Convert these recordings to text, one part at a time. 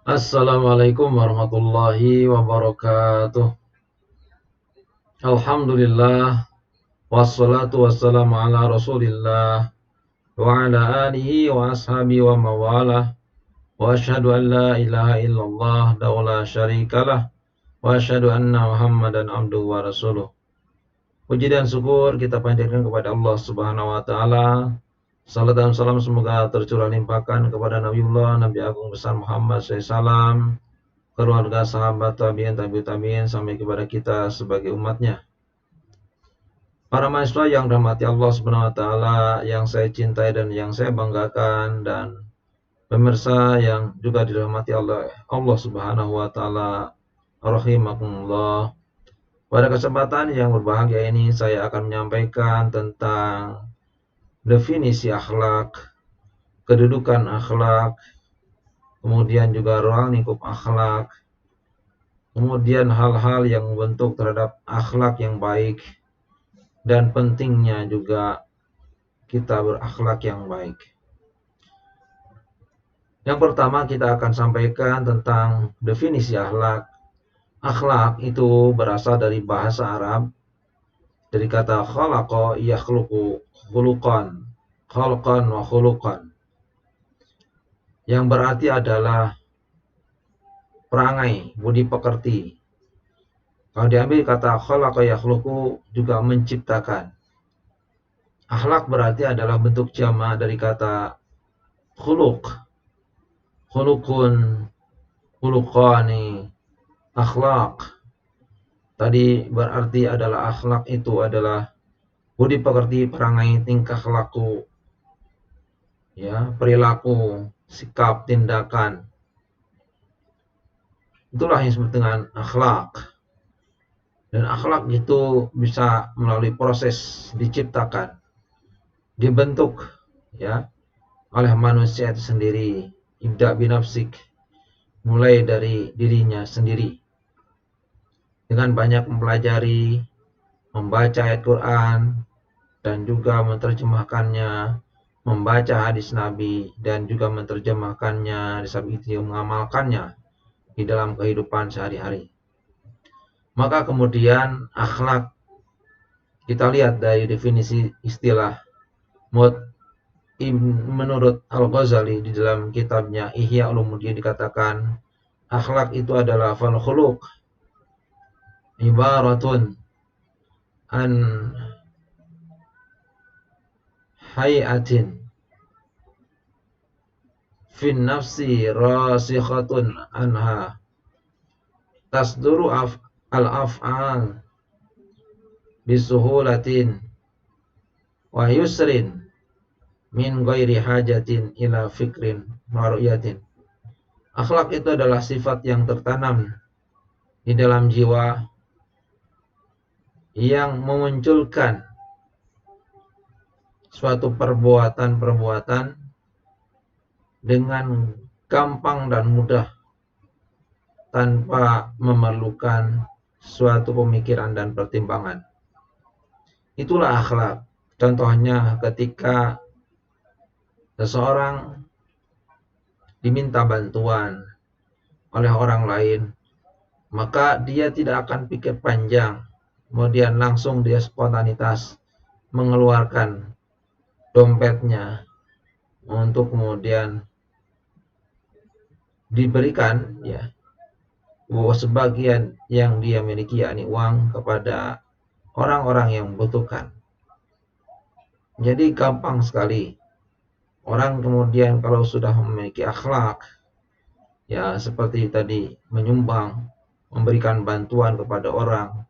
Assalamualaikum warahmatullahi wabarakatuh. Alhamdulillah wassalatu wassalamu ala Rasulillah wa ala alihi wa ashabi wa mawalah wa asyhadu an la ilaha illallah wa la syarikalah wa asyhadu anna Muhammadan abduhu wa rasuluh. Puji dan syukur kita panjatkan kepada Allah Subhanahu wa taala. Salam dan salam semoga tercurah limpahkan kepada Nabiullah Nabi Agung besar Muhammad SAW, keluarga, sahabat, tabi'in, tabi'in sampai kepada kita sebagai umatnya. Para mahasiswa yang dirahmati Allah Subhanahu wa taala, yang saya cintai dan yang saya banggakan, dan pemirsa yang juga dirahmati Allah Subhanahu wa taala, rahimakumullah. Pada kesempatan yang berbahagia ini saya akan menyampaikan tentang definisi akhlak, kedudukan akhlak, kemudian juga ruang lingkup akhlak, kemudian hal-hal yang membentuk terhadap akhlak yang baik, dan pentingnya juga kita berakhlak yang baik. Yang pertama kita akan sampaikan tentang definisi akhlak. Akhlak itu berasal dari bahasa Arab, dari kata khalaqa yakhluqu khuluqan, khalqan wa khuluqan, yang berarti adalah perangai, budi pekerti. Kalau diambil kata khalaqa yakhluqu juga menciptakan. Akhlak berarti adalah bentuk jamak dari kata khuluq, khuluqun, khuluqani, akhlak. Tadi berarti adalah akhlak itu adalah budi pekerti, perangai, tingkah laku, ya, perilaku, sikap, tindakan. Itulah yang disebut dengan akhlak. Dan akhlak itu bisa melalui proses diciptakan, dibentuk, ya, oleh manusia itu sendiri. Ibda binafsik, mulai dari dirinya sendiri dengan banyak mempelajari, membaca ayat Quran, dan juga menerjemahkannya, membaca hadis Nabi, dan juga menerjemahkannya, di samping itu mengamalkannya di dalam kehidupan sehari-hari. Maka kemudian akhlak, kita lihat dari definisi istilah menurut Al-Ghazali di dalam kitabnya Ihya Ulumuddin dikatakan akhlak itu adalah fal khuluq ibaratun an hayatin fin nafsi rasikhatun anha tasduru al-af'al bisuhulatin wa yusrin min ghairi hajatin ila fikrin wa ru'yatin. Akhlak itu adalah sifat yang tertanam di dalam jiwa yang memunculkan suatu perbuatan-perbuatan dengan gampang dan mudah tanpa memerlukan suatu pemikiran dan pertimbangan. Itulah akhlak. Contohnya ketika seseorang diminta bantuan oleh orang lain, maka dia tidak akan pikir panjang, kemudian langsung dia spontanitas mengeluarkan dompetnya untuk kemudian diberikan, ya, sebagian yang dia miliki, yakni uang, kepada orang-orang yang membutuhkan. Jadi gampang sekali orang kemudian kalau sudah memiliki akhlak, ya, seperti tadi menyumbang, memberikan bantuan kepada orang,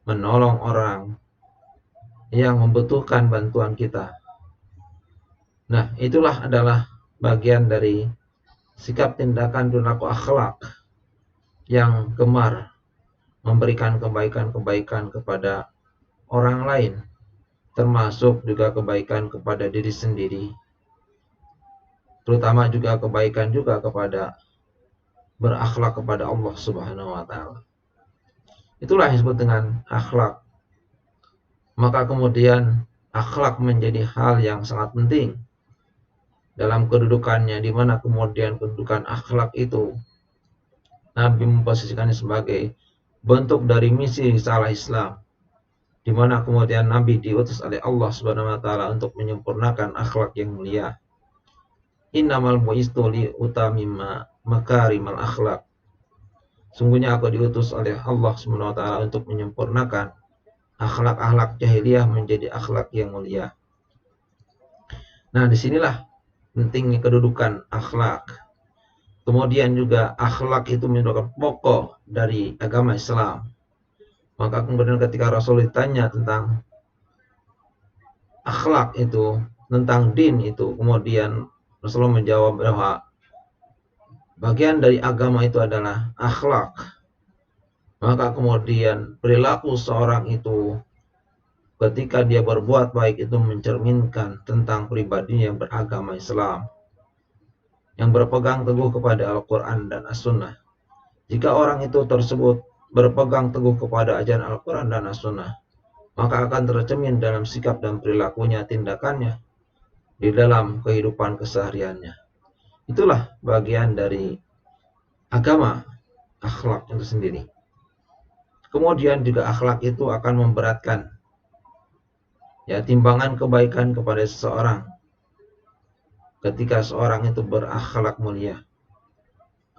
menolong orang yang membutuhkan bantuan kita. Nah, itulah adalah bagian dari sikap, tindakan, perilaku akhlak yang gemar memberikan kebaikan-kebaikan kepada orang lain, termasuk juga kebaikan kepada diri sendiri, terutama juga kebaikan juga kepada berakhlak kepada Allah Subhanahu wa taala. Itulah yang disebut dengan akhlak. Maka kemudian akhlak menjadi hal yang sangat penting dalam kedudukannya, di mana kemudian kedudukan akhlak itu Nabi memposisikannya sebagai bentuk dari misi risalah Islam, di mana kemudian Nabi diutus oleh Allah Subhanahu wa taala untuk menyempurnakan akhlak yang mulia. Innamal bu'istu li utamima makarimal akhlak. Sungguhnya aku diutus oleh Allah Subhanahu wa taala untuk menyempurnakan akhlak-akhlak jahiliyah menjadi akhlak yang mulia. Nah, disinilah pentingnya kedudukan akhlak. Kemudian juga akhlak itu merupakan pokok dari agama Islam. Maka kemudian ketika Rasul ditanya tentang akhlak itu, tentang din itu, kemudian Rasulullah menjawab bahwa bagian dari agama itu adalah akhlak. Maka kemudian perilaku seorang itu ketika dia berbuat baik itu mencerminkan tentang pribadinya yang beragama Islam, yang berpegang teguh kepada Al-Quran dan As-Sunnah. Jika orang itu tersebut berpegang teguh kepada ajaran Al-Quran dan As-Sunnah, maka akan tercermin dalam sikap dan perilakunya, tindakannya, di dalam kehidupan kesehariannya. Itulah bagian dari agama, akhlak itu sendiri. Kemudian juga akhlak itu akan memberatkan timbangan kebaikan kepada seseorang. Ketika seorang itu berakhlak mulia,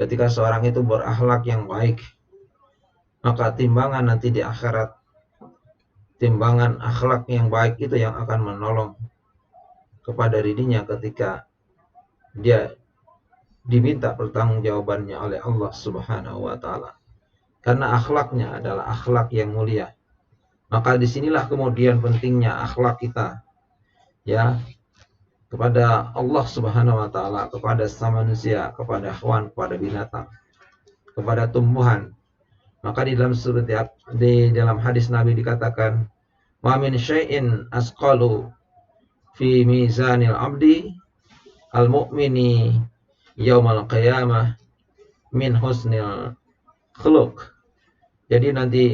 ketika seorang itu berakhlak yang baik, maka timbangan nanti di akhirat, timbangan akhlak yang baik itu yang akan menolong kepada dirinya ketika dia diminta pertanggungjawabannya oleh Allah Subhanahu wa taala. Karena akhlaknya adalah akhlak yang mulia. Maka disinilah kemudian pentingnya akhlak kita kepada Allah Subhanahu wa taala, kepada sesama manusia, kepada hewan, kepada binatang, kepada tumbuhan. Maka di dalam hadis Nabi dikatakan, "Wa min syai'in asqalu fi mizanil 'abdi al-mu'mini yaumal qiyamah min husnil khuluq." Jadi nanti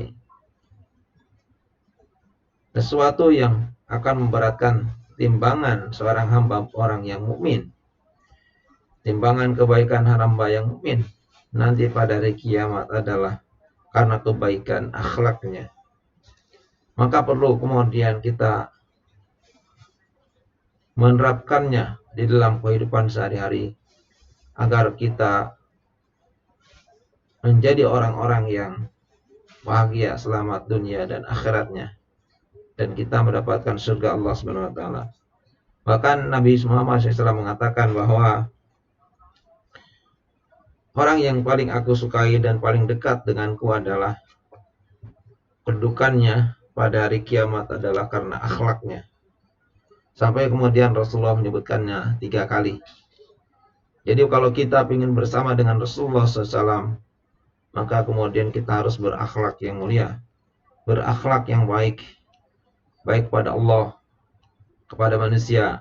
sesuatu yang akan memberatkan timbangan seorang hamba orang yang mukmin, timbangan kebaikan hamba yang mukmin nanti pada hari kiamat adalah karena kebaikan akhlaknya. Maka perlu kemudian kita menerapkannya di dalam kehidupan sehari-hari agar kita menjadi orang-orang yang bahagia, selamat dunia dan akhiratnya, dan kita mendapatkan surga Allah Subhanahu wa taala. Bahkan Nabi Muhammad SAW mengatakan bahwa orang yang paling aku sukai dan paling dekat denganku adalah kedudukannya pada hari kiamat adalah karena akhlaknya. Sampai kemudian Rasulullah menyebutkannya 3 kali. Jadi kalau kita ingin bersama dengan Rasulullah SAW, maka kemudian kita harus berakhlak yang mulia, berakhlak yang baik, baik pada Allah, kepada manusia,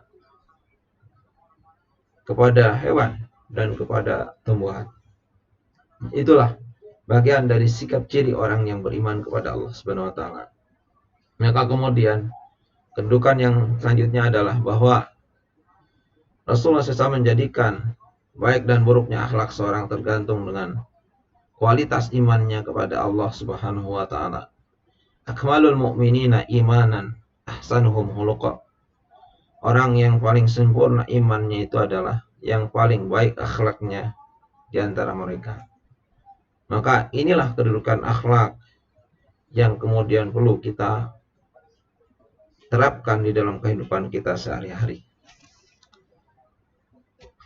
kepada hewan, dan kepada tumbuhan. Itulah bagian dari sikap ciri orang yang beriman kepada Allah Subhanahu wa taala. Maka kemudian kedudukan yang selanjutnya adalah bahwa Rasulullah SAW menjadikan baik dan buruknya akhlak seorang tergantung dengan kualitas imannya kepada Allah Subhanahu wa taala. Akmalul mu'minina imanan ahsanuhum khuluqa. Orang yang paling sempurna imannya itu adalah yang paling baik akhlaknya di antara mereka. Maka inilah kedudukan akhlak yang kemudian perlu kita terapkan di dalam kehidupan kita sehari-hari.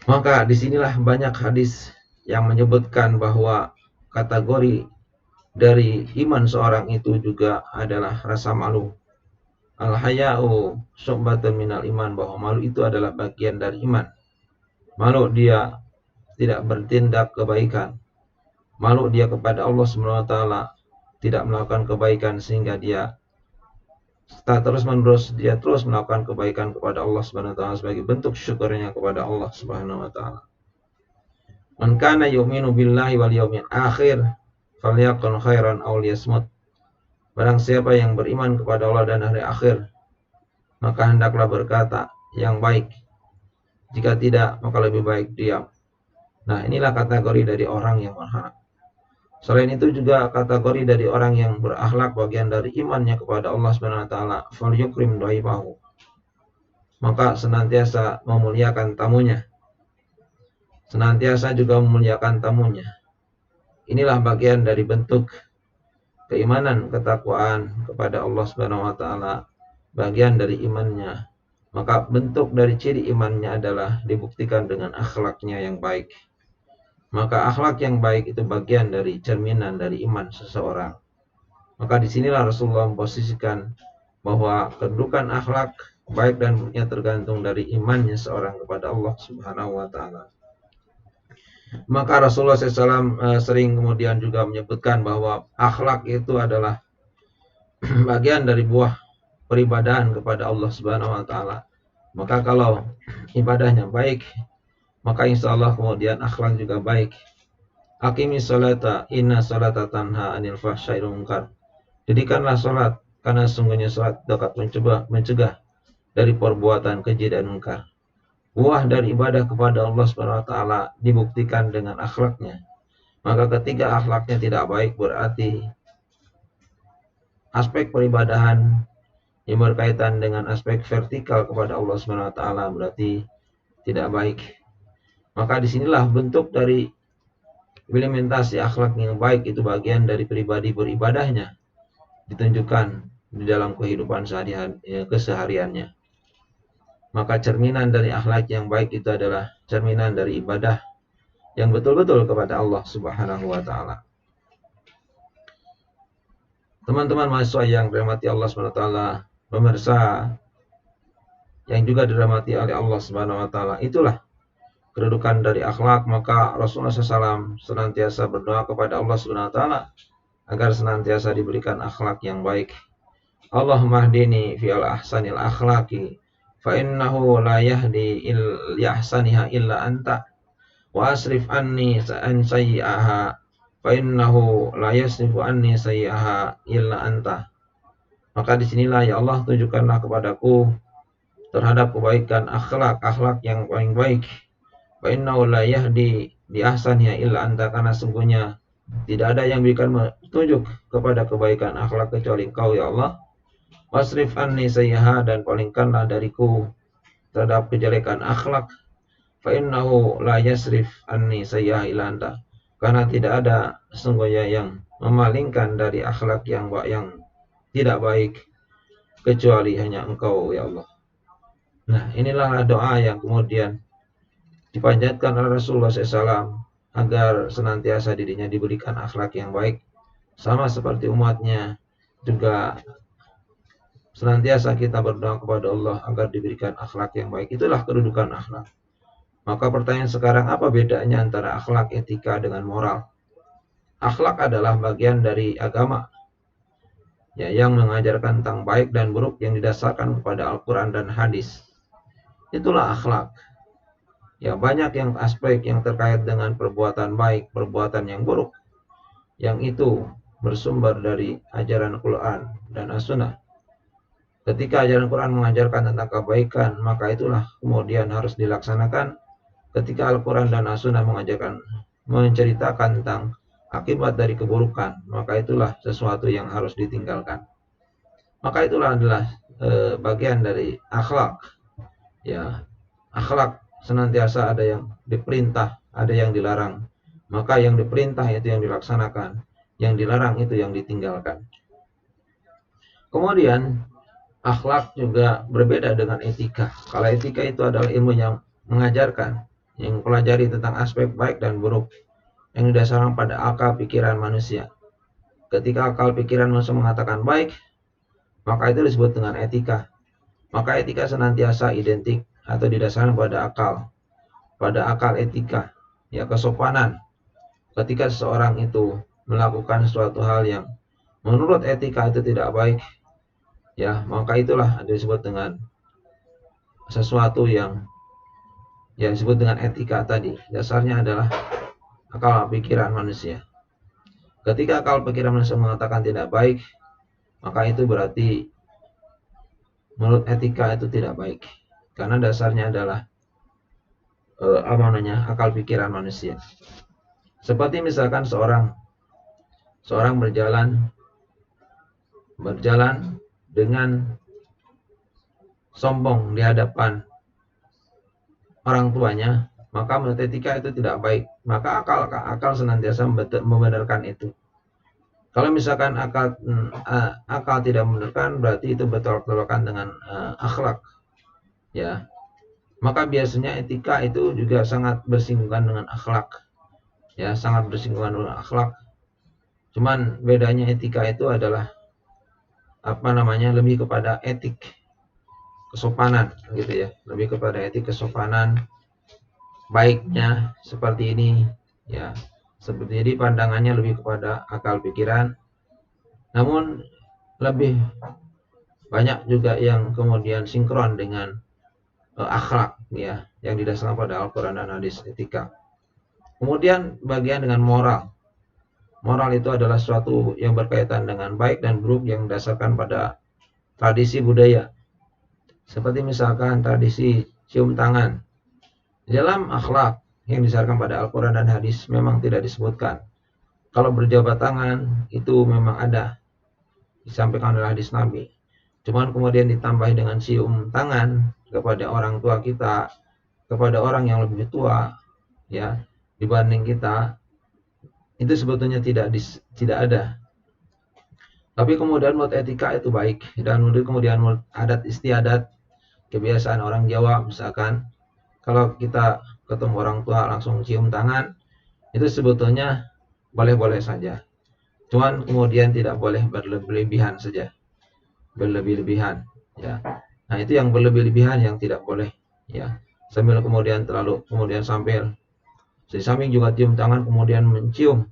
Maka disinilah banyak hadis yang menyebutkan bahwa kategori dari iman seorang itu juga adalah rasa malu. Al-haya'u syu'batun minal iman, bahwa malu itu adalah bagian dari iman. Malu dia tidak bertindak kebaikan. Malu dia kepada Allah Subhanahu wa taala tidak melakukan kebaikan sehingga dia terus-menerus dia terus melakukan kebaikan kepada Allah Subhanahu wa taala sebagai bentuk syukurnya kepada Allah Subhanahu wa taala. Man kana yu'minu billahi wal yawmil akhir falyaqul khairan aw liyasmut. Barang siapa yang beriman kepada Allah dan hari akhir, maka hendaklah berkata yang baik. Jika tidak, maka lebih baik diam. Nah, inilah kategori dari orang yang berhak. Selain itu juga kategori dari orang yang berakhlak bagian dari imannya kepada Allah Subhanahu wa taala, falyukrim dhaifahu. Maka senantiasa memuliakan tamunya. Senantiasa juga memuliakan tamunya. Inilah bagian dari bentuk keimanan, ketakwaan kepada Allah Subhanahu wa taala, bagian dari imannya. Maka bentuk dari ciri imannya adalah dibuktikan dengan akhlaknya yang baik. Maka akhlak yang baik itu bagian dari cerminan dari iman seseorang. Maka disinilah Rasulullah memposisikan bahwa kedudukan akhlak baik dan buruknya tergantung dari imannya seorang kepada Allah Subhanahu wa taala. Maka Rasulullah SAW sering kemudian juga menyebutkan bahwa akhlak itu adalah bagian dari buah peribadahan kepada Allah Subhanahu wa taala. Maka kalau ibadahnya baik, maka insya Allah kemudian akhlak juga baik. Aqimis sholata inna sholata tanha anil fahsya'i wal munkar. Dirikanlah sholat, karena sungguhnya sholat dapat mencegah dari perbuatan keji dan munkar. Buah dari ibadah kepada Allah Subhanahu wa taala dibuktikan dengan akhlaknya. Maka ketika akhlaknya tidak baik, berarti aspek peribadahan yang berkaitan dengan aspek vertikal kepada Allah Subhanahu wa taala berarti tidak baik. Maka disinilah bentuk dari implementasi akhlak yang baik, itu bagian dari pribadi beribadahnya ditunjukkan di dalam kehidupan kesehariannya. Maka cerminan dari akhlak yang baik itu adalah cerminan dari ibadah yang betul-betul kepada Allah Subhanahu wa taala. Teman-teman mahasiswa yang dirahmati Allah Subhanahu wa taala, pemirsa yang juga dirahmati oleh Allah Subhanahu wa taala, itulah kedudukan dari akhlak. Maka Rasulullah SAW senantiasa berdoa kepada Allah Subhanahu wa taala agar senantiasa diberikan akhlak yang baik. Allahumma hdini fi al-ahsanil akhlaqi fa innahu la yahdi li ahsaniha illa anta wa asrif anni an sayyi'aha fa innahu la yasrifu anni sayyi'aha illa anta. Maka disinilah ya Allah, tunjukkanlah kepadaku terhadap kebaikan akhlak yang paling baik. Fa innahu la yahdi li ahsaniha illa anta, karena sungguhnya tidak ada yang berikan petunjuk kepada kebaikan akhlak kecuali Engkau ya Allah. Wasrif anni sayyi'aha, dan palingkanlah dariku terhadap kejelekan akhlak. Fa innahu la yasrif anni sayyi'aha illa anta, karena tidak ada sesungguhnya yang memalingkan dari akhlak yang tidak baik kecuali hanya Engkau ya Allah. Nah, inilah doa yang kemudian dipanjatkan oleh Rasulullah SAW agar senantiasa dirinya diberikan akhlak yang baik, sama seperti umatnya juga senantiasa kita berdoa kepada Allah agar diberikan akhlak yang baik. Itulah kedudukan akhlak. Maka pertanyaan sekarang, apa bedanya antara akhlak, etika dengan moral? Akhlak adalah bagian dari agama ya, yang mengajarkan tentang baik dan buruk yang didasarkan kepada Al-Quran dan hadis. Itulah akhlak. Ya, banyak yang aspek yang terkait dengan perbuatan baik, perbuatan yang buruk, yang itu bersumber dari ajaran Al-Quran dan As-Sunnah. Ketika ajaran Quran mengajarkan tentang kebaikan, maka itulah kemudian harus dilaksanakan. Ketika Al-Quran dan As-Sunnah menceritakan tentang akibat dari keburukan, maka itulah sesuatu yang harus ditinggalkan. Maka itulah adalah bagian dari akhlak. Ya, akhlak senantiasa ada yang diperintah, ada yang dilarang. Maka yang diperintah itu yang dilaksanakan, yang dilarang itu yang ditinggalkan. Kemudian akhlak juga berbeda dengan etika. Kalau etika itu adalah ilmu yang mengajarkan, yang mempelajari tentang aspek baik dan buruk, yang didasarkan pada akal pikiran manusia. Ketika akal pikiran manusia mengatakan baik, maka itu disebut dengan etika. Maka etika senantiasa identik atau didasarkan pada akal etika, ya, kesopanan. Ketika seseorang itu melakukan suatu hal yang menurut etika itu tidak baik, ya, maka itulah disebut dengan sesuatu yang disebut dengan etika tadi. Dasarnya adalah akal pikiran manusia. Ketika akal pikiran manusia mengatakan tidak baik, maka itu berarti menurut etika itu tidak baik, karena dasarnya adalah akal pikiran manusia. Seperti misalkan seorang seorang berjalan dengan sombong di hadapan orang tuanya, maka menurut etika itu tidak baik. Maka akal senantiasa membenarkan itu. Kalau misalkan akal tidak membenarkan, berarti itu bertolak-belakan dengan akhlak, ya. Maka biasanya etika itu juga sangat bersinggungan dengan akhlak, ya, sangat bersinggungan dengan akhlak. Cuman bedanya etika itu adalah lebih kepada etik kesopanan, gitu ya, lebih kepada etik kesopanan, baiknya seperti ini, ya. Seperti jadi pandangannya lebih kepada akal pikiran, namun lebih banyak juga yang kemudian sinkron dengan akhlak, ya, yang didasarkan pada Al-Quran dan hadis etika. Kemudian bagian dengan moral. Moral itu adalah sesuatu yang berkaitan dengan baik dan buruk yang didasarkan pada tradisi budaya. Seperti misalkan tradisi cium tangan. Dalam akhlak yang didasarkan pada Al-Quran dan hadis memang tidak disebutkan. Kalau berjabat tangan itu memang ada, disampaikan oleh hadis Nabi. Cuman kemudian ditambah dengan cium tangan kepada orang tua kita, kepada orang yang lebih tua, ya, dibanding kita, itu sebetulnya tidak ada. Tapi kemudian menurut etika itu baik, dan kemudian menurut adat istiadat, kebiasaan orang Jawa misalkan, kalau kita ketemu orang tua langsung cium tangan, itu sebetulnya boleh-boleh saja. Cuman kemudian tidak boleh berlebihan saja. Berlebih-lebihan, ya. Nah, itu yang berlebih-lebihan yang tidak boleh, ya. Sambil kemudian sambil di samping juga cium tangan kemudian mencium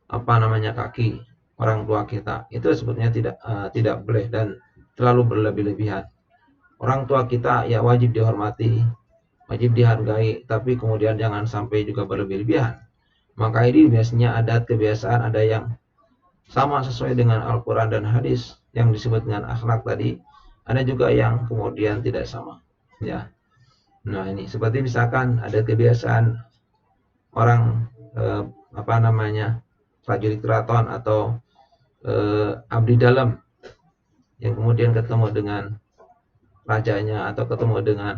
kaki orang tua kita. Itu sebetulnya tidak boleh dan terlalu berlebih-lebihan. Orang tua kita ya wajib dihormati, wajib dihargai, tapi kemudian jangan sampai juga berlebih-lebihan. Maka ini biasanya adat kebiasaan ada yang sama sesuai dengan Al-Quran dan hadis yang disebut dengan akhlak tadi, ada juga yang kemudian tidak sama, ya. Nah, ini seperti misalkan ada kebiasaan orang prajurit keraton atau abdi dalam yang kemudian ketemu dengan rajanya atau ketemu dengan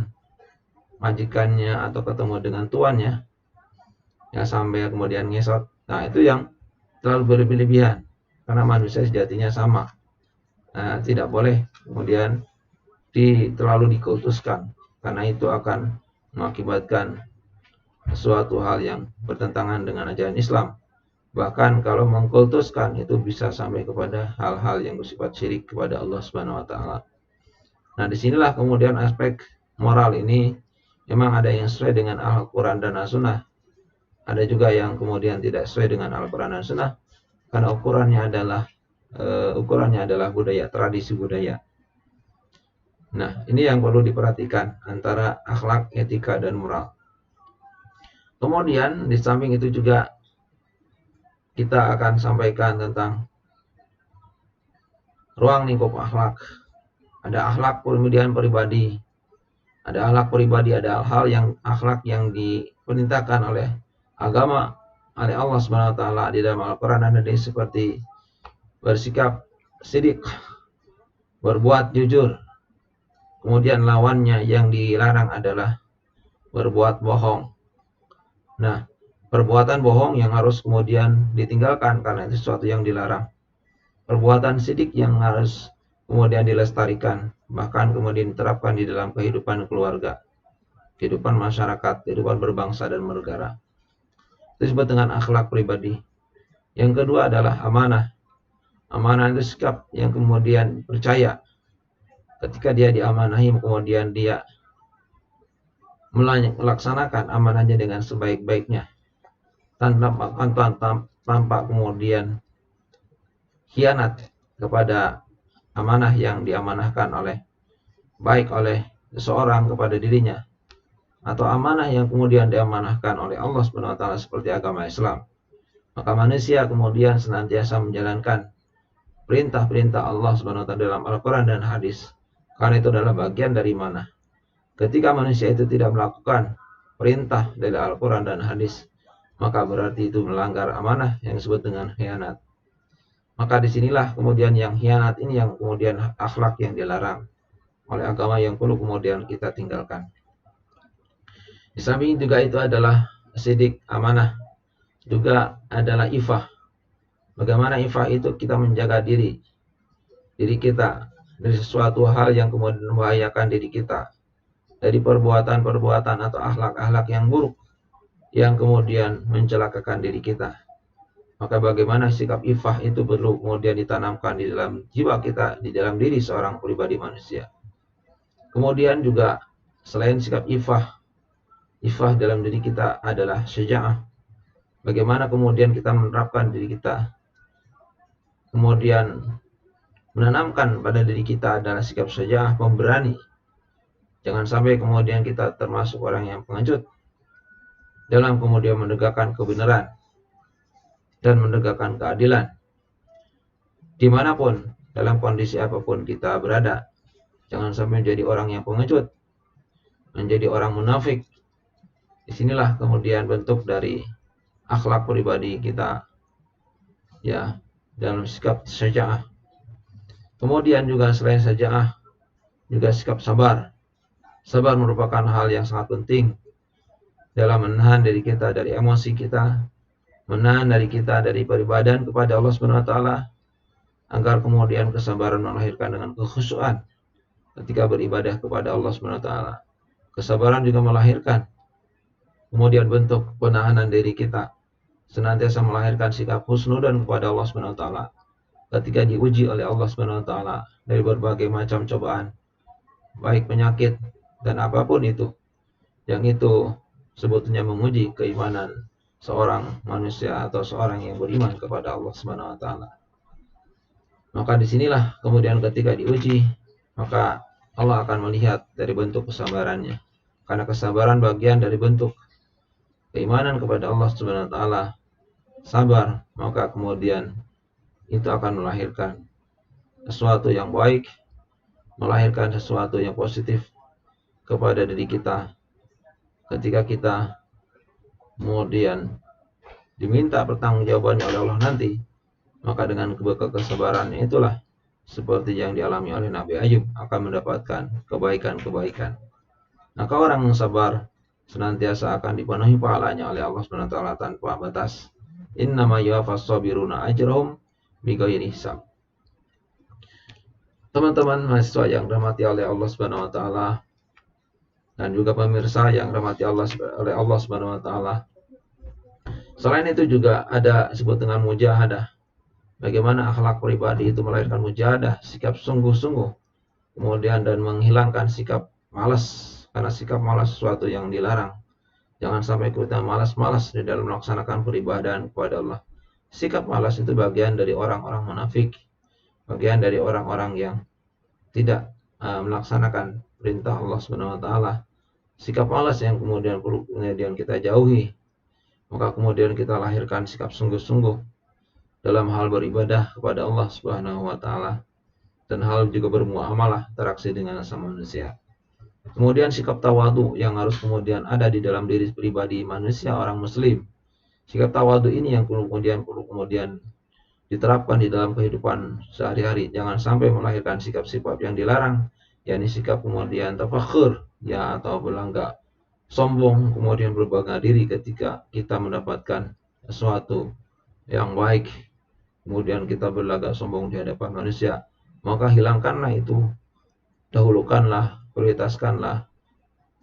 majikannya atau ketemu dengan tuannya, ya, sampai kemudian ngesot. Nah, itu yang terlalu berlebihan karena manusia sejatinya sama. Nah, tidak boleh kemudian terlalu dikultuskan, karena itu akan mengakibatkan suatu hal yang bertentangan dengan ajaran Islam. Bahkan kalau mengkultuskan itu bisa sampai kepada hal-hal yang bersifat syirik kepada Allah Subhanahu wa taala. Nah, disinilah kemudian aspek moral ini memang ada yang sesuai dengan Al-Quran dan As-Sunnah. Ada juga yang kemudian tidak sesuai dengan Al-Quran dan Sunnah, karena ukurannya adalah budaya, tradisi budaya. Nah, ini yang perlu diperhatikan antara akhlak, etika, dan moral. Kemudian di samping itu juga kita akan sampaikan tentang ruang lingkup akhlak. Ada akhlak kemudian pribadi. Ada akhlak pribadi, ada hal yang akhlak yang diperintahkan oleh agama, oleh Allah Subhanahu wa taala di dalam Al-Qur'an dan hadis, seperti bersikap sidik, berbuat jujur. Kemudian lawannya yang dilarang adalah berbuat bohong. Nah, perbuatan bohong yang harus kemudian ditinggalkan karena itu sesuatu yang dilarang. Perbuatan sidik yang harus kemudian dilestarikan, bahkan kemudian diterapkan di dalam kehidupan keluarga, kehidupan masyarakat, kehidupan berbangsa dan bernegara. Itu disebut dengan akhlak pribadi. Yang kedua adalah amanah. Amanah itu sikap yang kemudian percaya. Ketika dia diamanahi, kemudian dia melaksanakan amanahnya dengan sebaik-baiknya, tanpa kemudian khianat kepada amanah yang diamanahkan oleh seseorang kepada dirinya, atau amanah yang kemudian diamanahkan oleh Allah Subhanahu wa taala seperti agama Islam. Maka manusia kemudian senantiasa menjalankan perintah-perintah Allah Subhanahu wa taala dalam Al-Qur'an dan hadis, karena itu adalah bagian dari mana. Ketika manusia itu tidak melakukan perintah dari Al-Quran dan hadis, maka berarti itu melanggar amanah yang disebut dengan khianat. Maka disinilah kemudian yang khianat ini yang kemudian akhlak yang dilarang oleh agama yang perlu kemudian kita tinggalkan. Di samping juga itu adalah sidik, amanah, juga adalah ifah. Bagaimana ifah itu kita menjaga diri kita dari sesuatu hal yang kemudian membahayakan diri kita, dari perbuatan-perbuatan atau akhlak-akhlak yang buruk yang kemudian mencelakakan diri kita. Maka bagaimana sikap ifah itu perlu kemudian ditanamkan di dalam jiwa kita, di dalam diri seorang pribadi manusia. Kemudian juga selain sikap ifah dalam diri kita adalah syaja'ah. Bagaimana kemudian kita menerapkan diri kita, kemudian menanamkan pada diri kita adalah sikap syaja'ah, pemberani. Jangan sampai kemudian kita termasuk orang yang pengecut dalam kemudian menegakkan kebenaran dan menegakkan keadilan. Dimanapun, dalam kondisi apapun kita berada, jangan sampai menjadi orang yang pengecut, menjadi orang munafik. Disinilah kemudian bentuk dari akhlak pribadi kita, ya, dalam sikap syaja'ah. Kemudian juga selain syaja'ah, juga sikap sabar. Sabar merupakan hal yang sangat penting dalam menahan diri kita dari emosi kita, menahan diri kita dari beribadah kepada Allah Subhanahu wa taala, agar kemudian kesabaran melahirkan dengan kekhusyuan ketika beribadah kepada Allah Subhanahu wa taala. Kesabaran juga melahirkan kemudian bentuk penahanan diri kita, senantiasa melahirkan sikap husnudzon kepada Allah Subhanahu wa taala ketika diuji oleh Allah Subhanahu wa taala dari berbagai macam cobaan, baik penyakit dan apapun itu, yang itu sebetulnya menguji keimanan seorang manusia atau seorang yang beriman kepada Allah Subhanahu wa taala. Maka disinilah kemudian ketika diuji, maka Allah akan melihat dari bentuk kesabarannya. Karena kesabaran bagian dari bentuk keimanan kepada Allah Subhanahu wa taala. Sabar, maka kemudian itu akan melahirkan sesuatu yang baik, melahirkan sesuatu yang positif kepada diri kita ketika kita kemudian diminta pertanggungjawabannya oleh Allah nanti. Maka dengan kesabarannya itulah seperti yang dialami oleh Nabi Ayub akan mendapatkan kebaikan-kebaikan. Maka orang yang sabar senantiasa akan dipenuhi pahalanya oleh Allah Subhanahu wa taala tanpa batas. Innama yuwaffas sabiruna ajrahum bighairi hisab. Teman-teman mahasiswa yang dirahmati oleh Allah Subhanahu wa taala dan juga pemirsa yang dirahmati oleh Allah Subhanahu wa taala. Selain itu juga ada disebut dengan mujahadah. Bagaimana akhlak pribadi itu melahirkan mujahadah, sikap sungguh-sungguh, kemudian dan menghilangkan sikap malas, karena sikap malas sesuatu yang dilarang. Jangan sampai kita malas-malas di dalam melaksanakan peribadahan kepada Allah. Sikap malas itu bagian dari orang-orang munafik, bagian dari orang-orang yang tidak melaksanakan perintah Allah Subhanahu wa taala. Sikap malas yang kemudian perlu kita jauhi. Maka kemudian kita lahirkan sikap sungguh-sungguh dalam hal beribadah kepada Allah Subhanahu wa taala dan hal juga bermuamalah, interaksi dengan sesama manusia. Kemudian sikap tawadu yang harus kemudian ada di dalam diri pribadi manusia orang muslim. Sikap tawadu ini yang perlu kemudian diterapkan di dalam kehidupan sehari-hari. Jangan sampai melahirkan sikap-sikap yang dilarang, yakni sikap kemudian tafakhur, ya, atau berlangga, sombong, kemudian berbangga diri ketika kita mendapatkan sesuatu yang baik, kemudian kita berlagak sombong di hadapan manusia. Maka hilangkanlah itu, dahulukanlah, prioritaskanlah,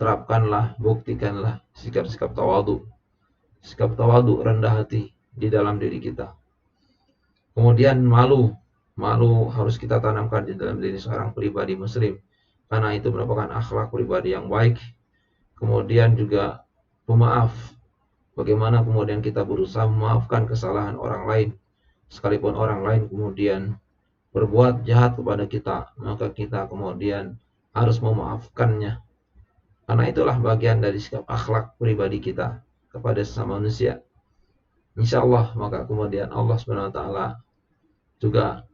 terapkanlah, buktikanlah sikap-sikap tawadu. Sikap tawadu, rendah hati di dalam diri kita. Kemudian malu harus kita tanamkan di dalam diri seorang pribadi muslim, karena itu merupakan akhlak pribadi yang baik. Kemudian juga pemaaf, bagaimana kemudian kita berusaha memaafkan kesalahan orang lain, sekalipun orang lain kemudian berbuat jahat kepada kita, maka kita kemudian harus memaafkannya, karena itulah bagian dari sikap akhlak pribadi kita kepada sesama manusia. Insyaallah maka kemudian Allah Subhanahu wa taala juga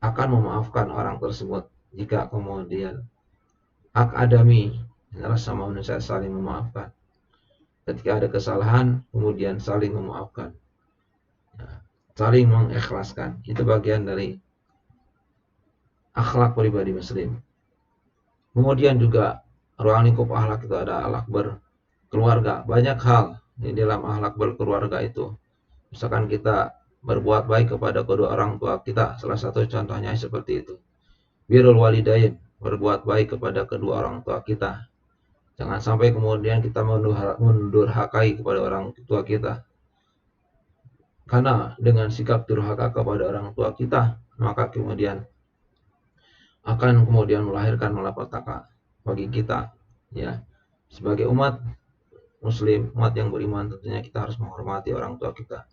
akan memaafkan orang tersebut jika kemudian hak adami adalah sama manusia saling memaafkan. Ketika ada kesalahan kemudian saling memaafkan. saling mengikhlaskan. Itu bagian dari akhlak pribadi muslim. Kemudian juga ruang lingkup akhlak itu ada akhlak berkeluarga. Banyak hal di dalam akhlak berkeluarga itu. Misalkan kita berbuat baik kepada kedua orang tua kita, salah satu contohnya seperti itu. Birrul walidain, berbuat baik kepada kedua orang tua kita. Jangan sampai kemudian kita mendurhakai kepada orang tua kita. Karena dengan sikap durhaka kepada orang tua kita, maka kemudian akan kemudian melahirkan malapetaka bagi kita, ya. Sebagai umat muslim, umat yang beriman, tentunya kita harus menghormati orang tua kita.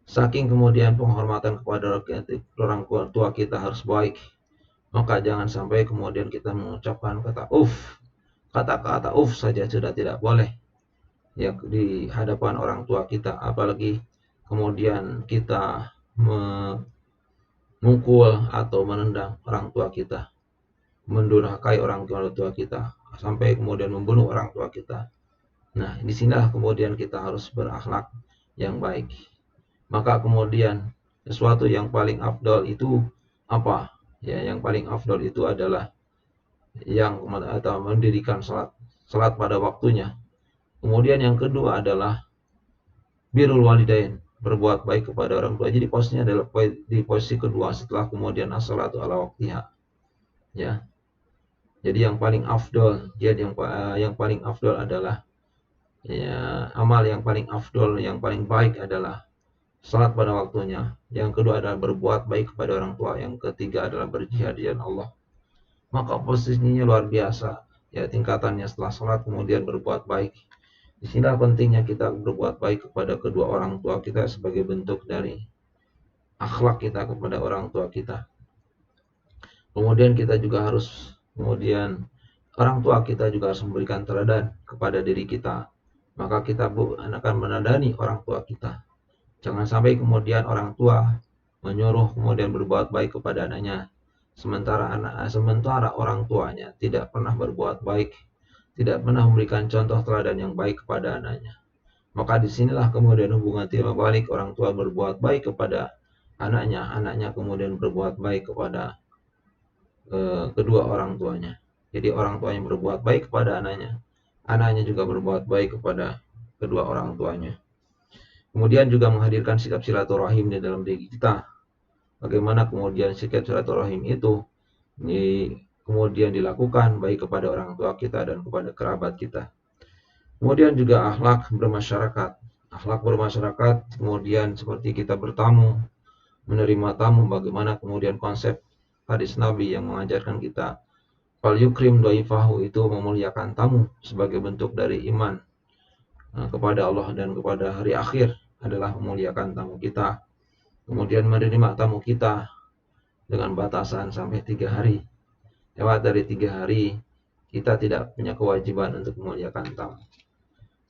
Saking kemudian penghormatan kepada orang tua kita harus baik, maka jangan sampai kemudian kita mengucapkan kata-kata saja sudah tidak boleh, ya, di hadapan orang tua kita, apalagi kemudian kita memukul atau menendang orang tua kita, mendurhakai orang tua kita, sampai kemudian membunuh orang tua kita. Nah, disinilah kemudian kita harus berakhlak yang baik. Maka kemudian sesuatu yang paling afdol itu apa? Ya, yang paling afdol itu adalah yang atau mendirikan salat pada waktunya. Kemudian yang kedua adalah birrul walidain, berbuat baik kepada orang tua. Jadi posisinya adalah di posisi kedua setelah kemudian as-salatu ala waqtiha. Ya. Jadi yang paling afdol, yang paling afdol adalah, ya, amal yang paling afdol, yang paling baik adalah salat pada waktunya. Yang kedua adalah berbuat baik kepada orang tua. Yang ketiga adalah berjihad di jalan Allah. Maka posisinya luar biasa, ya, tingkatannya setelah salat kemudian berbuat baik. Di sini pentingnya kita berbuat baik kepada kedua orang tua kita sebagai bentuk dari akhlak kita kepada orang tua kita. Kemudian kita juga harus, kemudian orang tua kita juga harus memberikan teladan kepada diri kita. Maka kita akan menadani orang tua kita. Jangan sampai kemudian orang tua menyuruh kemudian berbuat baik kepada anaknya, sementara orang tuanya tidak pernah berbuat baik, tidak pernah memberikan contoh teladan yang baik kepada anaknya. Maka disinilah kemudian hubungan timbal balik, orang tua berbuat baik kepada anaknya, anaknya kemudian berbuat baik kepada kedua orang tuanya. Jadi orang tuanya berbuat baik kepada anaknya, anaknya juga berbuat baik kepada kedua orang tuanya. Kemudian juga menghadirkan sikap silaturahim di dalam diri kita. Bagaimana kemudian sikap silaturahim itu kemudian dilakukan baik kepada orang tua kita dan kepada kerabat kita. Kemudian juga akhlak bermasyarakat. Akhlak bermasyarakat kemudian seperti kita bertamu, menerima tamu, bagaimana kemudian konsep hadis Nabi yang mengajarkan kita fal yukrim dhaifahu, itu memuliakan tamu sebagai bentuk dari iman kepada Allah dan kepada hari akhir adalah memuliakan tamu kita. Kemudian menerima tamu kita dengan batasan sampai 3 hari. Lewat dari 3 hari kita tidak punya kewajiban untuk memuliakan tamu.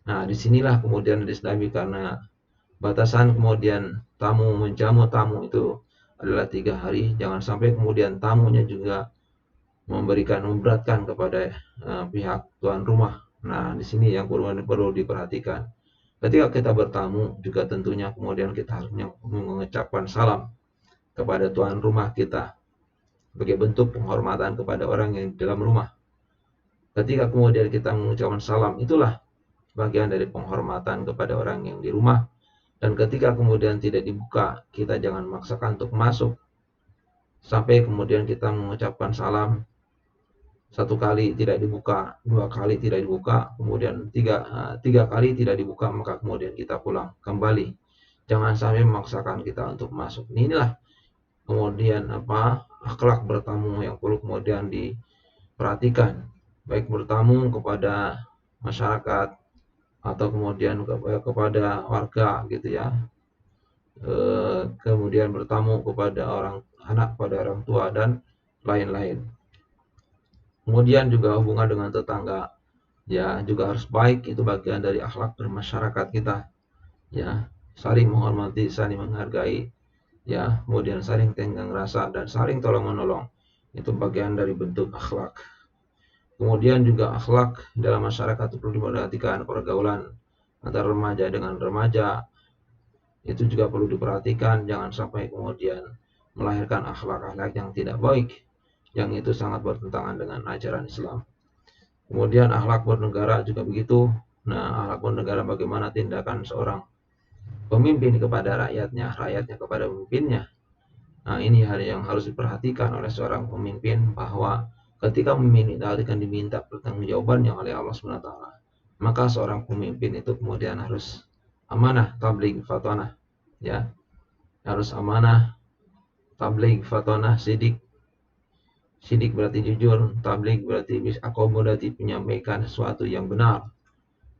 Nah, disinilah kemudian hadis Nabi, karena batasan kemudian tamu menjamu tamu itu adalah 3 hari, jangan sampai kemudian tamunya juga memberatkan kepada pihak tuan rumah. Nah, di sini yang perlu diperhatikan. Ketika kita bertamu juga tentunya kemudian kita harus mengucapkan salam kepada tuan rumah kita sebagai bentuk penghormatan kepada orang yang di dalam rumah. Ketika kemudian kita mengucapkan salam, itulah bagian dari penghormatan kepada orang yang di rumah. Dan ketika kemudian tidak dibuka, kita jangan memaksakan untuk masuk. Sampai kemudian kita mengucapkan salam 1 kali tidak dibuka, 2 kali tidak dibuka, kemudian 3 kali tidak dibuka, maka kemudian kita pulang kembali. Jangan sampai memaksakan kita untuk masuk. Inilah kemudian akhlak bertamu yang perlu kemudian diperhatikan, baik bertamu kepada masyarakat atau kemudian kepada warga gitu ya. Kemudian bertamu kepada anak, pada orang tua dan lain-lain. Kemudian juga hubungan dengan tetangga, ya, juga harus baik. Itu bagian dari akhlak bermasyarakat kita, ya, saling menghormati, saling menghargai, ya, kemudian saling tenggang rasa dan saling tolong menolong. Itu bagian dari bentuk akhlak. Kemudian juga akhlak dalam masyarakat perlu diperhatikan, pergaulan antara remaja dengan remaja, itu juga perlu diperhatikan, jangan sampai kemudian melahirkan akhlak-akhlak yang tidak baik, yang itu sangat bertentangan dengan ajaran Islam. Kemudian akhlak bernegara juga begitu. Nah, akhlak bernegara bagaimana tindakan seorang pemimpin kepada rakyatnya, rakyatnya kepada pemimpinnya. Nah, ini hal yang harus diperhatikan oleh seorang pemimpin, bahwa ketika akan diminta pertanggungjawabannya oleh Allah SWT, maka seorang pemimpin itu kemudian harus amanah, tabligh, fatonah, ya, harus amanah, tabligh, fatonah, sidik. Sidik berarti jujur, tabligh berarti bisa akomodatif, menyampaikan sesuatu yang benar.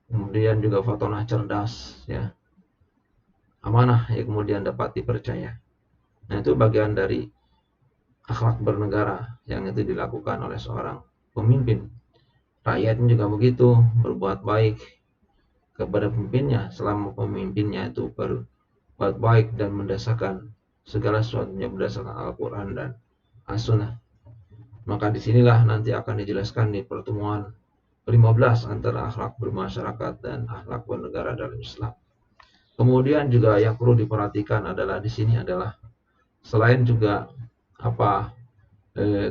Kemudian juga fatonah, cerdas, ya, amanah, ya, kemudian dapat dipercaya. Nah, itu bagian dari akhlak bernegara yang itu dilakukan oleh seorang pemimpin. Rakyatnya juga begitu, berbuat baik kepada pemimpinnya selama pemimpinnya itu berbuat baik dan mendasarkan segala sesuatunya berdasarkan Al-Quran dan As-Sunnah. Maka disinilah nanti akan dijelaskan di pertemuan 15 antara akhlak bermasyarakat dan akhlak bernegara dalam Islam. Kemudian juga yang perlu diperhatikan adalah di sini adalah selain juga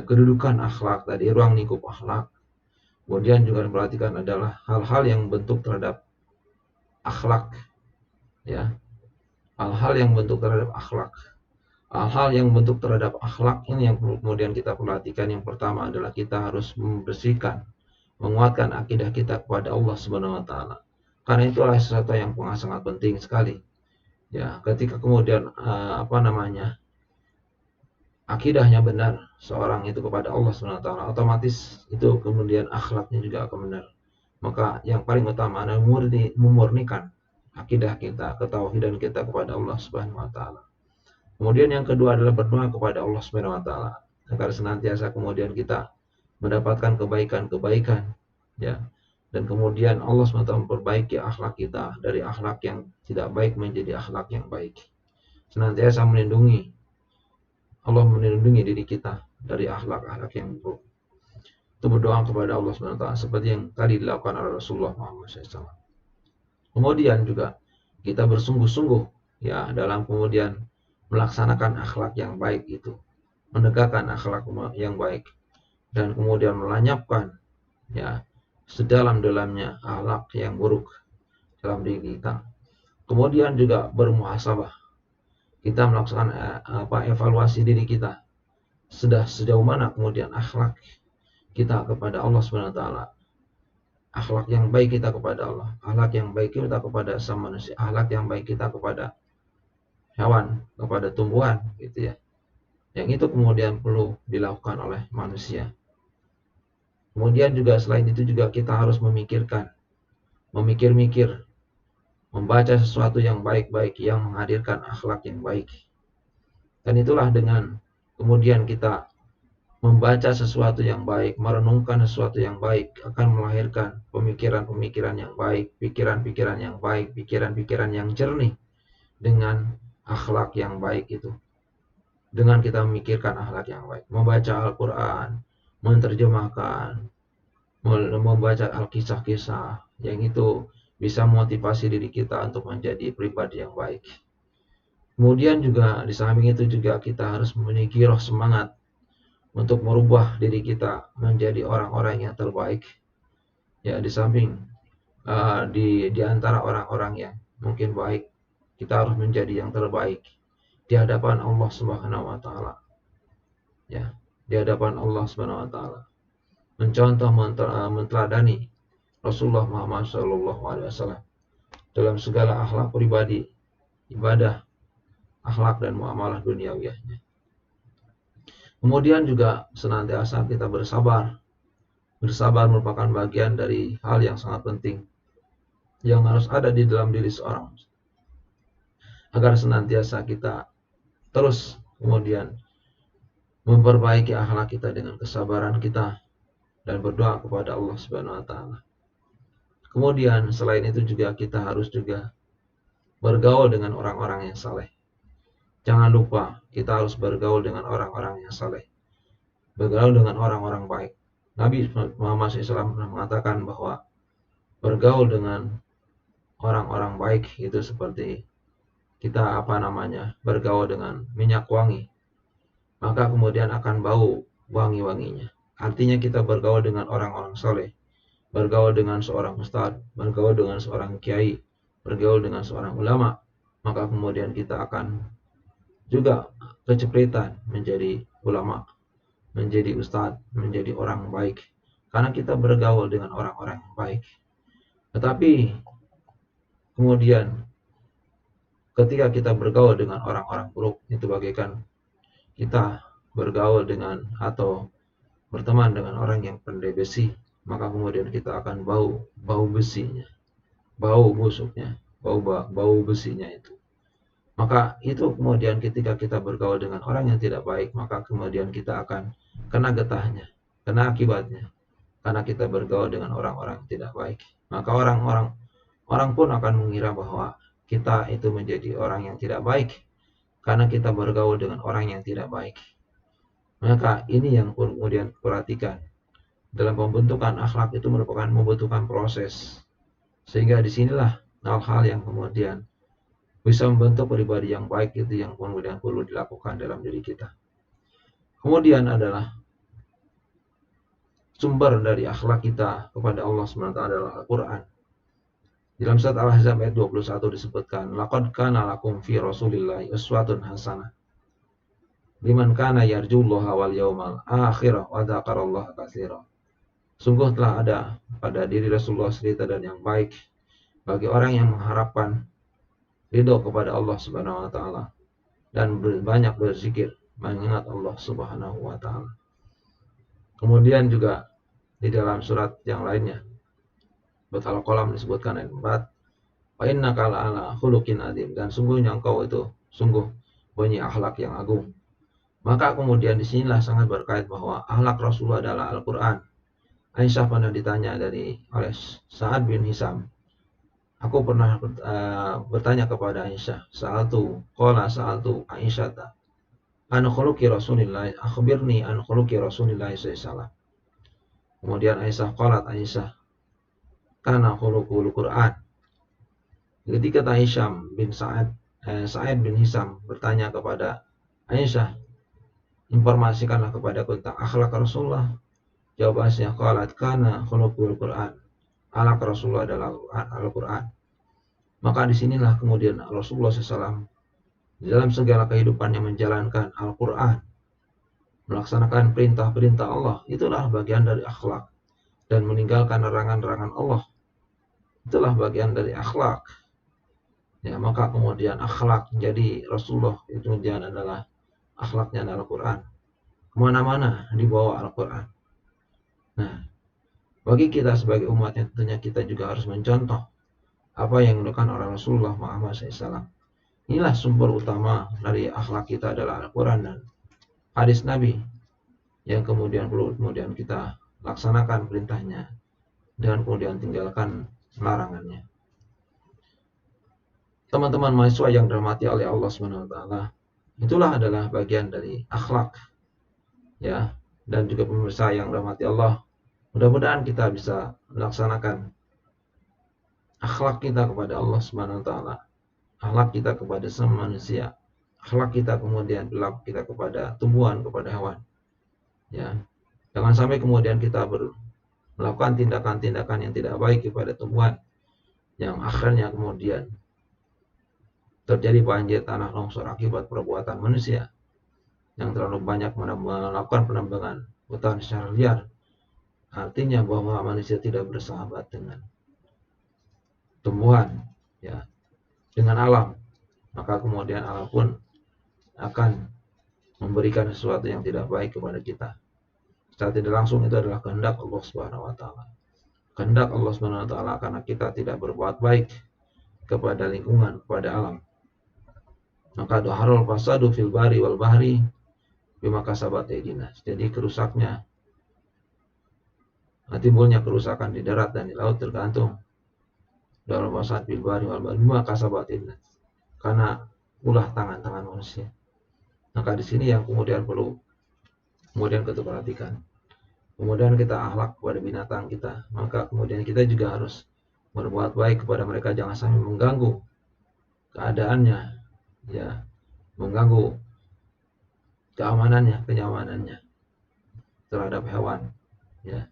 kedudukan akhlak tadi, ruang lingkup akhlak, kemudian juga diperhatikan adalah hal-hal yang bentuk terhadap akhlak, ya, hal-hal yang bentuk terhadap akhlak. Hal-hal yang bentuk terhadap akhlak ini yang kemudian kita perhatikan. Yang pertama adalah kita harus membersihkan, menguatkan akidah kita kepada Allah Subhanahu wa taala. Karena itulah sesuatu yang sangat penting sekali. Ya, ketika kemudian akidahnya benar seorang itu kepada Allah Subhanahu wa taala, otomatis itu kemudian akhlaknya juga akan benar. Maka yang paling utama adalah memurnikan akidah kita, ketauhidan kita kepada Allah Subhanahu wa taala. Kemudian yang kedua adalah berdoa kepada Allah Subhanahu wa taala agar senantiasa kemudian kita mendapatkan kebaikan-kebaikan, ya. Dan kemudian Allah SWT memperbaiki akhlak kita dari akhlak yang tidak baik menjadi akhlak yang baik. Senantiasa melindungi, Allah melindungi diri kita dari akhlak-akhlak yang buruk. Itu berdoa kepada Allah SWT seperti yang tadi dilakukan oleh Rasulullah Muhammad SAW. Kemudian juga kita bersungguh-sungguh, ya, dalam kemudian melaksanakan akhlak yang baik itu, menegakkan akhlak yang baik, dan kemudian melenyapkan, ya, sedalam-dalamnya akhlak yang buruk dalam diri kita. Kemudian juga bermuhasabah, kita melaksanakan evaluasi diri kita, sudah sejauh mana kemudian akhlak kita kepada Allah Subhanahu wa taala, akhlak yang baik kita kepada Allah, akhlak yang baik kita kepada sama manusia, akhlak yang baik kita kepada hewan, kepada tumbuhan, gitu ya. Yang itu kemudian perlu dilakukan oleh manusia. Kemudian juga selain itu juga kita harus memikir-mikir, membaca sesuatu yang baik-baik yang menghadirkan akhlak yang baik. Dan itulah dengan kemudian kita membaca sesuatu yang baik, merenungkan sesuatu yang baik, akan melahirkan pemikiran-pemikiran yang baik, pikiran-pikiran yang baik, pikiran-pikiran yang jernih dengan akhlak yang baik itu. Dengan kita memikirkan akhlak yang baik, membaca Al-Quran, menerjemahkan, membaca Alkisah-kisah, yang itu bisa memotivasi diri kita untuk menjadi pribadi yang baik. Kemudian juga di samping itu juga kita harus memiliki roh semangat untuk merubah diri kita menjadi orang-orang yang terbaik. Ya, di samping di antara orang-orang yang mungkin baik, kita harus menjadi yang terbaik di hadapan Allah Subhanahu wa taala. Ya, di hadapan Allah Subhanahu wa taala. Mencontoh, menteladani Rasulullah Muhammad SAW dalam segala akhlak pribadi, ibadah, akhlak dan muamalah duniawiyahnya. Kemudian juga senantiasa kita bersabar. Bersabar merupakan bagian dari hal yang sangat penting yang harus ada di dalam diri seorang, agar senantiasa kita terus kemudian memperbaiki akhlak kita dengan kesabaran kita dan berdoa kepada Allah Subhanahu wa taala. Kemudian selain itu juga kita harus juga bergaul dengan orang-orang yang saleh. Jangan lupa kita harus bergaul dengan orang-orang yang saleh, bergaul dengan orang-orang baik. Nabi Muhammad SAW pernah mengatakan bahwa bergaul dengan orang-orang baik itu seperti kita bergaul dengan minyak wangi, maka kemudian akan bau wangi-wanginya. Artinya kita bergaul dengan orang-orang soleh, bergaul dengan seorang ustadz, bergaul dengan seorang kiai, bergaul dengan seorang ulama, maka kemudian kita akan juga kecepritan menjadi ulama, menjadi ustadz, menjadi orang baik, karena kita bergaul dengan orang-orang yang baik. Tetapi kemudian ketika kita bergaul dengan orang-orang buruk, itu bagaikan kita bergaul dengan atau berteman dengan orang yang pandai besi, maka kemudian kita akan bau besinya, bau busuknya, bau besinya itu. Maka itu kemudian ketika kita bergaul dengan orang yang tidak baik, maka kemudian kita akan kena getahnya, kena akibatnya. Karena kita bergaul dengan orang-orang yang tidak baik, maka orang pun akan mengira bahwa kita itu menjadi orang yang tidak baik karena kita bergaul dengan orang yang tidak baik. Maka ini yang kemudian perhatikan. Dalam pembentukan akhlak itu membutuhkan proses. Sehingga disinilah hal-hal yang kemudian bisa membentuk pribadi yang baik itu yang kemudian perlu dilakukan dalam diri kita. Kemudian adalah sumber dari akhlak kita kepada Allah SWT adalah Al-Quran. Dalam surat Al-Ahzab ayat 21 disebutkan, laqad kana lakum fi Rasulillahi uswatun hasanah liman kana yarjullaha wal yawmal akhir wa dzakarallaha katsiran. Sungguh telah ada pada diri Rasulullah cerita dan yang baik bagi orang yang mengharapkan ridho kepada Allah Subhanahu wa taala dan banyak berzikir mengingat Allah Subhanahu wa taala. Kemudian juga di dalam surat yang lainnya surat Al-Qalam disebutkan ayat 4, wa innaka la'ala khuluqin adzim, dan sungguhnya engkau itu sungguh punya akhlak yang agung. Maka kemudian disinilah sangat berkait bahwa akhlak Rasulullah adalah Al-Quran. Aisyah pernah ditanya oleh Sa'ad bin Hisam. Aku pernah bertanya kepada Aisyah, sa'altu Aisyah an khuluqi Rasulillah, akhbirni an khuluqi Rasulillah sallallahu. Kemudian Aisyah kana khuluqul Quran. Ketika Sa'ad bin Hisam bertanya kepada Aisyah, informasikanlah kepadaku tentang akhlak Rasulullah. Jawabannya, qalat kana khuluqul Quran. Akhlak Rasulullah adalah Al-Quran. Maka disinilah kemudian Rasulullah SAW dalam segala kehidupannya menjalankan Al-Quran, melaksanakan perintah-perintah Allah. Itulah bagian dari akhlak. Dan meninggalkan larangan-larangan Allah, itulah bagian dari akhlak. Ya, maka kemudian akhlak jadi Rasulullah itu adalah akhlaknya adalah Al-Quran. Kemana-mana dibawa Al-Quran. Nah, bagi kita sebagai umatnya tentunya kita juga harus mencontoh apa yang dilakukan oleh Rasulullah Muhammad SAW. Inilah sumber utama dari akhlak kita adalah Al-Quran dan hadis Nabi yang kemudian perlu kita laksanakan perintahnya dan kemudian tinggalkan larangannya. Teman-teman mahasiswa yang dirahmati oleh Allah SWT, itulah adalah bagian dari akhlak, ya, dan juga pemirsa yang dirahmati Allah. Mudah-mudahan kita bisa melaksanakan akhlak kita kepada Allah SWT, akhlak kita kepada semua manusia, akhlak kita kemudian berlaku kita kepada tumbuhan, kepada hewan. Ya, jangan sampai kemudian kita melakukan tindakan-tindakan yang tidak baik kepada tumbuhan, yang akhirnya kemudian terjadi banjir tanah longsor akibat perbuatan manusia yang terlalu banyak melakukan penambangan hutan secara liar. Artinya bahwa manusia tidak bersahabat dengan tumbuhan, ya, dengan alam. Maka kemudian alam pun akan memberikan sesuatu yang tidak baik kepada kita. Secara tidak langsung itu adalah kehendak Allah Subhanahu wa taala. Kehendak Allah Subhanahu wa taala karena kita tidak berbuat baik kepada lingkungan, kepada alam. Maka dhaharul fasadu fil bari wal bahri bima kasabat aydina. Jadi timbulnya kerusakan di darat dan di laut tergantung dhaharul fasad fil bari wal bahri bima kasabat aydina. Karena ulah tangan-tangan manusia. Maka di sini yang kemudian perlu kita perhatikan. Kemudian kita akhlak kepada binatang kita, maka kemudian kita juga harus berbuat baik kepada mereka, jangan sampai mengganggu keadaannya, ya, mengganggu kenyamanannya terhadap hewan, ya.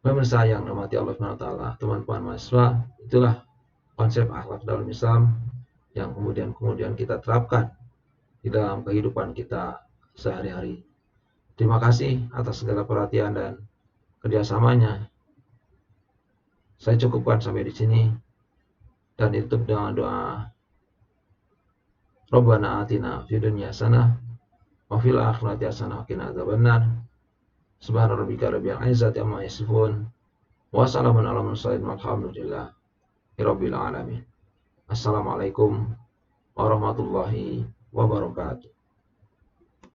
Pemirsa yang dirahmati Allah Subhanahu wa taala, teman-teman mahasiswa, itulah konsep akhlak dalam Islam yang kemudian kita terapkan di dalam kehidupan kita sehari-hari. Terima kasih atas segala perhatian dan kerjasamanya. Saya cukupkan sampai di sini dan ditutup dengan doa Rabbana atina fid dunya hasanah wa fil akhirati hasanah wa qina adzabannar. Subhana rabbika rabbil izzati amma yasifun wa salamun alal mursalin walhamdulillahi rabbil alamin. Assalamualaikum warahmatullahi wabarakatuh.